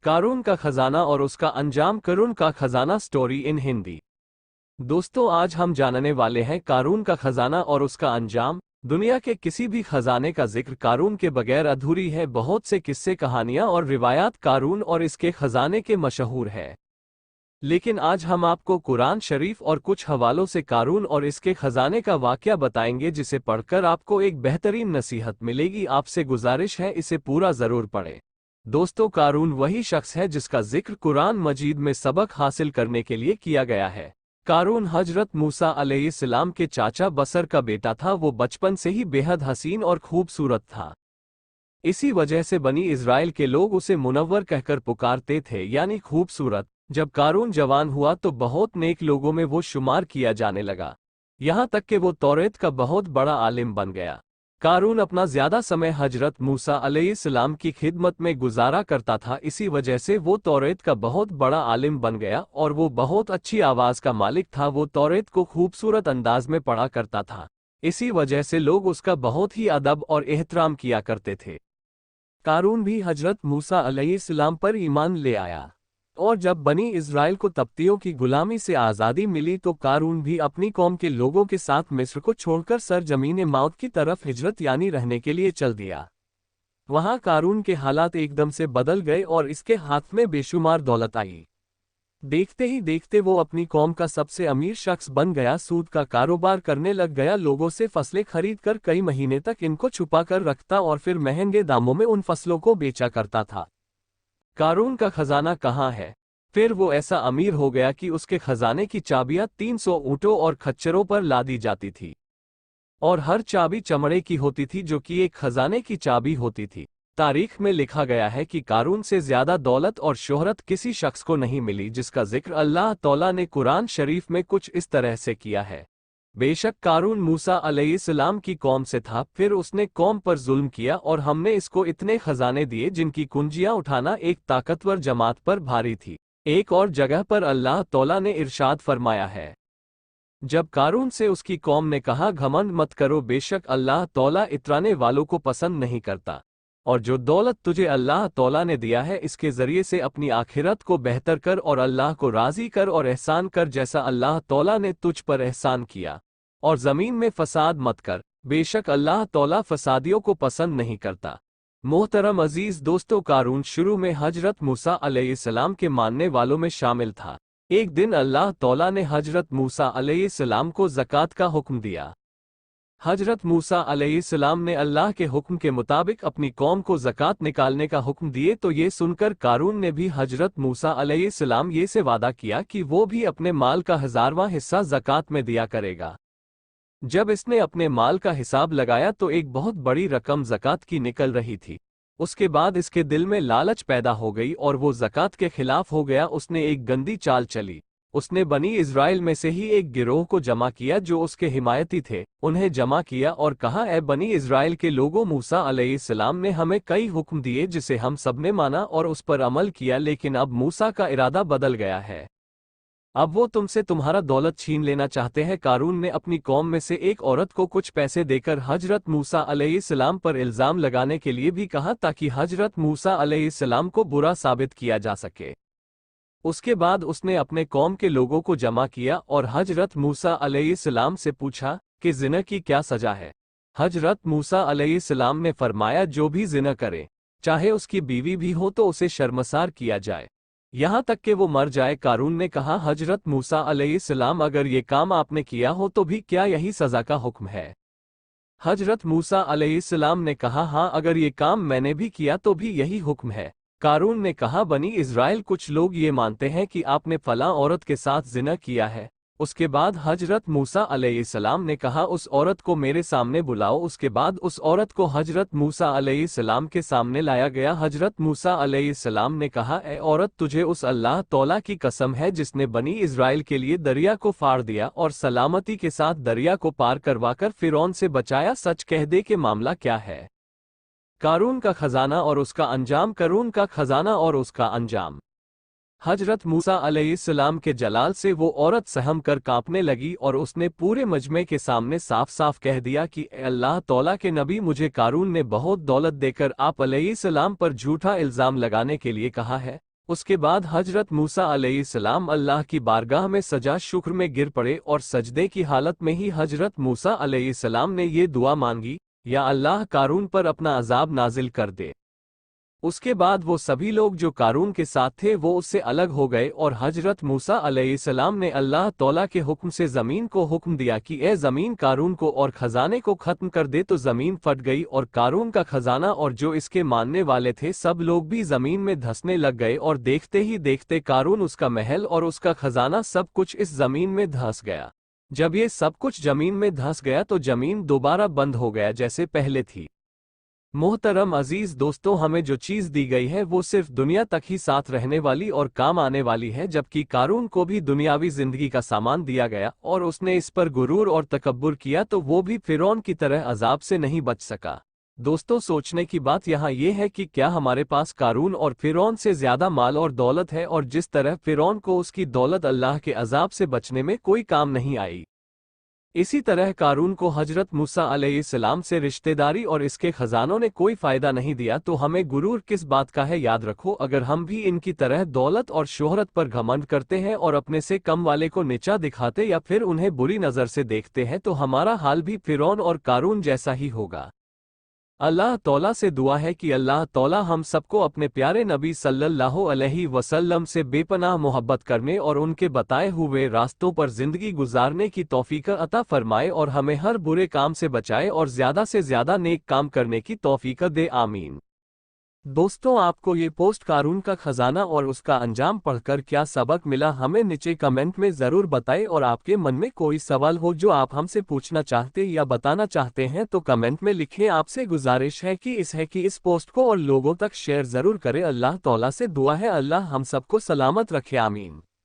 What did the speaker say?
कारून का खजाना और उसका अंजाम। कारून का खजाना स्टोरी इन हिंदी। दोस्तों, आज हम जानने वाले हैं कारून का खजाना और उसका अंजाम। दुनिया के किसी भी खजाने का जिक्र कारून के बगैर अधूरी है। बहुत से किस्से, कहानियां और रिवायात कारून और इसके खजाने के मशहूर है, लेकिन आज हम आपको कुरान शरीफ और कुछ हवालों से कारून और इसके खजाने का वाकया बताएंगे, जिसे पढ़कर आपको एक बेहतरीन नसीहत मिलेगी। आपसे गुजारिश है, इसे पूरा जरूर पढ़ें। दोस्तों, कारून वही शख्स है जिसका जिक्र कुरान मजीद में सबक हासिल करने के लिए किया गया है। कारून हजरत मूसा अलैहिस्सलाम के चाचा बसर का बेटा था। वो बचपन से ही बेहद हसीन और खूबसूरत था। इसी वजह से बनी इज़राइल के लोग उसे मुनव्वर कहकर पुकारते थे, यानी खूबसूरत। जब कारून जवान हुआ तो बहुत नेक लोगों में वो शुमार किया जाने लगा, यहाँ तक कि वो तौरेत का बहुत बड़ा आलिम बन गया। कारून अपना ज्यादा समय हजरत मूसा अलैहिस्सलाम की खिदमत में गुजारा करता था। इसी वजह से वो तौरेत का बहुत बड़ा आलिम बन गया और वो बहुत अच्छी आवाज का मालिक था। वो तौरेत को खूबसूरत अंदाज में पढ़ा करता था। इसी वजह से लोग उसका बहुत ही अदब और एहतराम किया करते थे। कारून भी हजरत मूसा अलैहिस्सलाम पर ईमान ले आया, और जब बनी इज़राइल को तख्तियों की गुलामी से आज़ादी मिली तो कारून भी अपनी कौम के लोगों के साथ मिस्र को छोड़कर सरजमीन मौत की तरफ हिजरत यानी रहने के लिए चल दिया। वहां कारून के हालात एकदम से बदल गए और इसके हाथ में बेशुमार दौलत आई। देखते ही देखते वो अपनी कौम का सबसे अमीर शख्स बन गया। सूद का कारोबार करने लग गया। लोगों से फसलें खरीद कर कई महीने तक इनको छुपा कर रखता और फिर महंगे दामों में उन फसलों को बेचा करता था। कारून का खजाना कहाँ है? फिर वो ऐसा अमीर हो गया कि उसके खजाने की चाबियां 300 ऊंटों और खच्चरों पर लादी जाती थी, और हर चाबी चमड़े की होती थी, जो कि एक खजाने की चाबी होती थी। तारीख में लिखा गया है कि कारून से ज्यादा दौलत और शोहरत किसी शख्स को नहीं मिली, जिसका जिक्र अल्लाह तौला ने कुरान शरीफ में कुछ इस तरह से किया है। बेशक कारून मूसा अलैहिस्सलाम की कौम से था, फिर उसने कौम पर जुल्म किया और हमने इसको इतने खजाने दिए जिनकी कुंजियां उठाना एक ताकतवर जमात पर भारी थी। एक और जगह पर अल्लाह तौला ने इरशाद फरमाया है, जब कारून से उसकी कौम ने कहा घमंड मत करो, बेशक अल्लाह तौला इतराने वालों को पसंद नहीं करता, और जो दौलत तुझे अल्लाह तौला ने दिया है इसके जरिए से अपनी आखिरत को बेहतर कर और अल्लाह को राजी कर और एहसान कर, जैसा अल्लाह तौला ने तुझ पर एहसान किया, और जमीन में फसाद मत कर, बेशक अल्लाह तौला फसादियों को पसंद नहीं करता। मोहतरम अजीज दोस्तों, कारून शुरू में हजरत मूसा अलैहिस्सलाम के मानने वालों में शामिल था। एक दिन अल्लाह तौला ने हजरत मूसा अलैहिस्सलाम को ज़कात का हुक्म दिया। हजरत मूसा अलैहिस्सलाम ने अल्लाह के हुक्म के मुताबिक अपनी कौम को ज़कात निकालने का हुक्म दिए, तो ये सुनकर कारून ने भी हजरत मूसा अलैहिस्सलाम ये से वादा किया कि वो भी अपने माल का 1000वां हिस्सा ज़कात में दिया करेगा। जब इसने अपने माल का हिसाब लगाया तो एक बहुत बड़ी रकम ज़कात की निकल रही थी। उसके बाद इसके दिल में लालच पैदा हो गई और वो ज़कात के खिलाफ हो गया। उसने एक गंदी चाल चली। उसने बनी इज़राइल में से ही एक गिरोह को जमा किया जो उसके हिमायती थे। उन्हें जमा किया और कहा, ए बनी इज़राइल के लोगों, मूसा अलैहिस्सलाम ने हमें कई हुक्म दिए जिसे हम सब ने माना और उस पर अमल किया, लेकिन अब मूसा का इरादा बदल गया है। अब वो तुमसे तुम्हारा दौलत छीन लेना चाहते हैं। कारून ने अपनी कौम में से एक औरत को कुछ पैसे देकर हजरत मूसा अलैहिस्सलाम पर इल्जाम लगाने के लिए भी कहा, ताकि हजरत मूसा अलैहिस्सलाम को बुरा साबित किया जा सके। उसके बाद उसने अपने कौम के लोगों को जमा किया और हजरत मूसा अलैहिस्सलाम से पूछा कि जिना की क्या सजा है। हजरत मूसा अलैहिस्सलाम ने फरमाया, जो भी जिना करे, चाहे उसकी बीवी भी हो, तो उसे शर्मसार किया जाए, यहाँ तक कि वो मर जाए। कारून ने कहा, हजरत मूसा अलैहिस्सलाम, अगर ये काम आपने किया हो तो भी क्या यही सज़ा का हुक्म है? हजरत मूसा अलैहिस्सलाम ने कहा, हाँ, अगर ये काम मैंने भी किया तो भी यही हुक्म है। कारून ने कहा, बनी इज़राइल, कुछ लोग ये मानते हैं कि आपने फलां औरत के साथ जिना किया है। उसके बाद हजरत मूसा अलैहिस्सलाम ने कहा, उस औरत को मेरे सामने बुलाओ। उसके बाद उस औरत को हजरत मूसा अलैहिस्सलाम के सामने लाया गया। हजरत मूसा अलैहिस्सलाम ने कहा, ए औरत, तुझे उस अल्लाह तौला की कसम है जिसने बनी इज़राइल के लिए दरिया को फाड़ दिया और सलामती के साथ दरिया को पार करवाकर फिरौन से बचाया, सच कह दे कि मामला क्या है। कारून का खजाना और उसका अंजाम। कारून का खजाना और उसका अंजाम। हजरत मूसा अलैहिस्सलाम के जलाल से वो औरत सहम कर कांपने लगी और उसने पूरे मजमे के सामने साफ साफ कह दिया कि अल्लाह तौला के नबी, मुझे कारून ने बहुत दौलत देकर आप अलैहिस्सलाम पर झूठा इल्जाम लगाने के लिए कहा है। उसके बाद हजरत मूसा अलैहिस्सलाम अल्लाह की बारगाह में सजा शुक्र में गिर पड़े और सजदे की हालत में ही हजरत मूसा अलैहिस्सलाम ने ये दुआ मांगी, या अल्लाह कारून पर अपना अजाब नाजिल कर दे। उसके बाद वो सभी लोग जो कारून के साथ थे वो उससे अलग हो गए और हजरत मूसा अलैहिस्सलाम ने अल्लाह तौला के हुक्म से ज़मीन को हुक्म दिया कि ए ज़मीन कारून को और ख़जाने को ख़त्म कर दे, तो ज़मीन फट गई और कारून का ख़जाना और जो इसके मानने वाले थे सब लोग भी ज़मीन में धंसने लग गए और देखते ही देखते कारून, उसका महल और उसका ख़जाना सब कुछ इस ज़मीन में धंस गया। जब ये सब कुछ ज़मीन में धंस गया तो ज़मीन दोबारा बंद हो गया जैसे पहले थी। मोहतरम अजीज दोस्तों, हमें जो चीज़ दी गई है वो सिर्फ दुनिया तक ही साथ रहने वाली और काम आने वाली है, जबकि कारून को भी दुनियावी जिंदगी का सामान दिया गया और उसने इस पर गुरूर और तकब्बुर किया तो वो भी फिरौन की तरह अजाब से नहीं बच सका। दोस्तों, सोचने की बात यहाँ ये है कि क्या हमारे पास कारून और फिरौन से ज्यादा माल और दौलत है, और जिस तरह फिरौन को उसकी दौलत अल्लाह के अजाब से बचने में कोई काम नहीं आई, इसी तरह कारून को हजरत मूसा अलैहिस्सलाम से रिश्तेदारी और इसके खजानों ने कोई फायदा नहीं दिया। तो हमें गुरूर किस बात का है, याद रखो, अगर हम भी इनकी तरह दौलत और शोहरत पर घमंड करते हैं और अपने से कम वाले को नीचा दिखाते या फिर उन्हें बुरी नज़र से देखते हैं तो हमारा हाल भी फिरौन और कारून जैसा ही होगा। अल्लाह तौला से दुआ है कि अल्लाह तौला हम सबको अपने प्यारे नबी सल्लल्लाहु अलैहि वसल्लम से बेपनाह मोहब्बत करने और उनके बताए हुए रास्तों पर जिंदगी गुजारने की तौफीक अता फरमाए और हमें हर बुरे काम से बचाए और ज़्यादा से ज़्यादा नेक काम करने की तौफीक दे, आमीन। दोस्तों, आपको ये पोस्ट कारून का खजाना और उसका अंजाम पढ़कर क्या सबक मिला, हमें नीचे कमेंट में ज़रूर बताएं। और आपके मन में कोई सवाल हो जो आप हमसे पूछना चाहते या बताना चाहते हैं तो कमेंट में लिखें। आपसे गुजारिश है कि इस पोस्ट को और लोगों तक शेयर ज़रूर करें। अल्लाह तौला से दुआ है अल्लाह हम सबको सलामत रखे, आमीन।